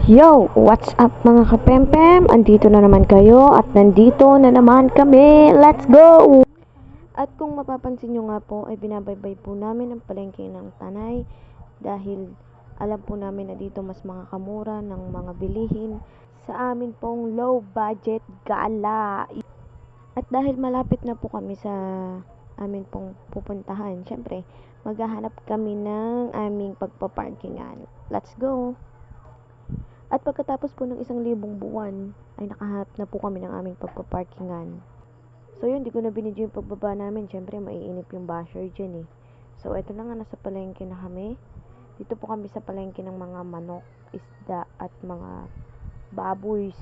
Yo! What's up mga kapempem? Andito na naman kayo at nandito na naman kami. Let's go! At kung mapapansin nyo nga po, ay binabaybay po namin ang palengke ng Tanay dahil alam po namin na dito mas makakamura ng mga bilihin sa amin pong low budget gala. At dahil malapit na po kami sa amin pong pupuntahan, syempre maghahanap kami ng aming pagpaparkingan. Let's go! At pagkatapos po ng 1,000 buwan, ay nakahanap na po kami ng aming pagpaparkingan. So yun, di ko na binidyo yung pagbaba namin. Siyempre, maiinip yung basher dyan eh. So, eto na nga, nasa palengke na kami. Dito po kami sa palengke ng mga manok, isda, at mga baboys.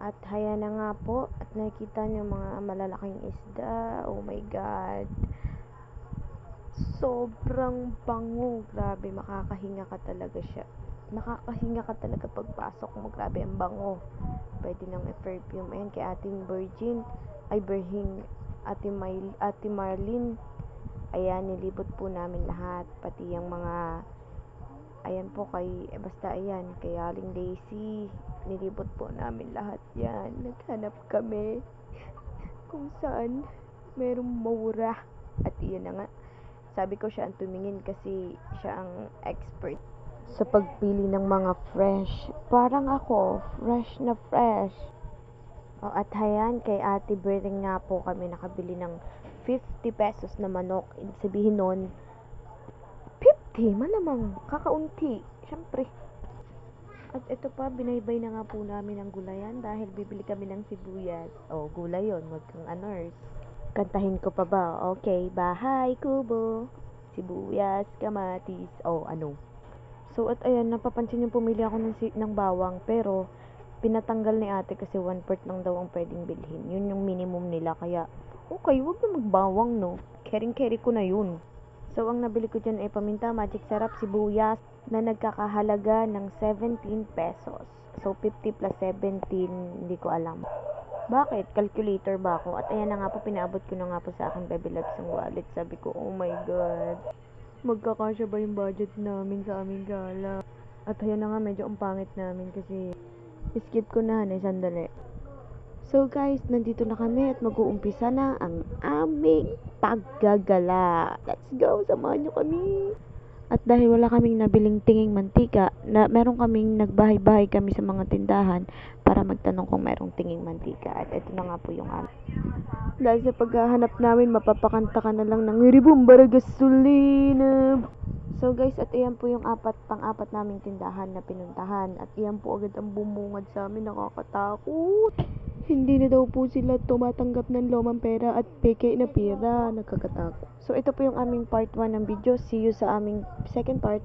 At haya na nga po, at nakikita nyo mga malalaking isda. Oh my God! Sobrang bango. Grabe, makakahinga ka talaga pagpasok mo. Grabe, ang bango. Pwede nang i-perfume. Ayan, kay ating Ate Marlene. Ayan, nilibot po namin lahat. Pati yung mga, ayan po basta ayan, kay Aling Daisy. Nilibot po namin lahat yan. Naghanap kami kung saan merong mura. At iyan na nga. Sabi ko siya ang tumingin kasi siya ang expert sa pagpili ng mga fresh. Parang ako, fresh na fresh. At hayan, kay Ate Bering nga po kami nakabili ng 50 pesos na manok. Ibig sabihin nun, 50, malamang, kakaunti. Syempre. At ito pa, binaybay na nga po namin ang gulayan dahil bibili kami ng sibuyas. Gulay yun, wag kang anors. Kantahin ko pa ba? Okay, bahay, kubo, sibuyas, kamatis, ano. So, at ayan, napapansin yung pumili ako ng bawang, pero pinatanggal ni ate kasi 1/4 lang daw ang pwedeng bilhin. Yun yung minimum nila, kaya okay, wag na magbawang, no? Kering-keri ko na yun. So, ang nabili ko dyan ay paminta, magic sarap, sibuyas, na nagkakahalaga ng 17 pesos. So, 50 plus 17, hindi ko alam. Bakit? Calculator ba ako? At ayan na nga po, pinaabot ko na nga po sa akin Baby Loves ng wallet. Sabi ko, oh my God, magkakasya ba yung budget namin sa aming gala? At ayan na nga, medyo ang pangit namin kasi skip ko na, sandali. So guys, nandito na kami at mag-uumpisa na ang aming paggagala. Let's go, samahan nyo kami. At dahil wala kaming nabiling tinging mantika, meron kaming nagbahay-bahay kami sa mga tindahan para magtanong kung merong tinging mantika. At ito na nga po yung dahil sa paghahanap namin, mapapakanta ka na lang ng Ribumbara Gasolina. So guys, at iyan po yung pang-apat naming tindahan na pinuntahan. At iyan po agad ang bumungad sa amin, nakakatakot. Hindi na daw po sila tumatanggap ng lomang pera at peke na pera. Nakakatakot. So ito po yung aming part 1 ng video. See you sa aming second part.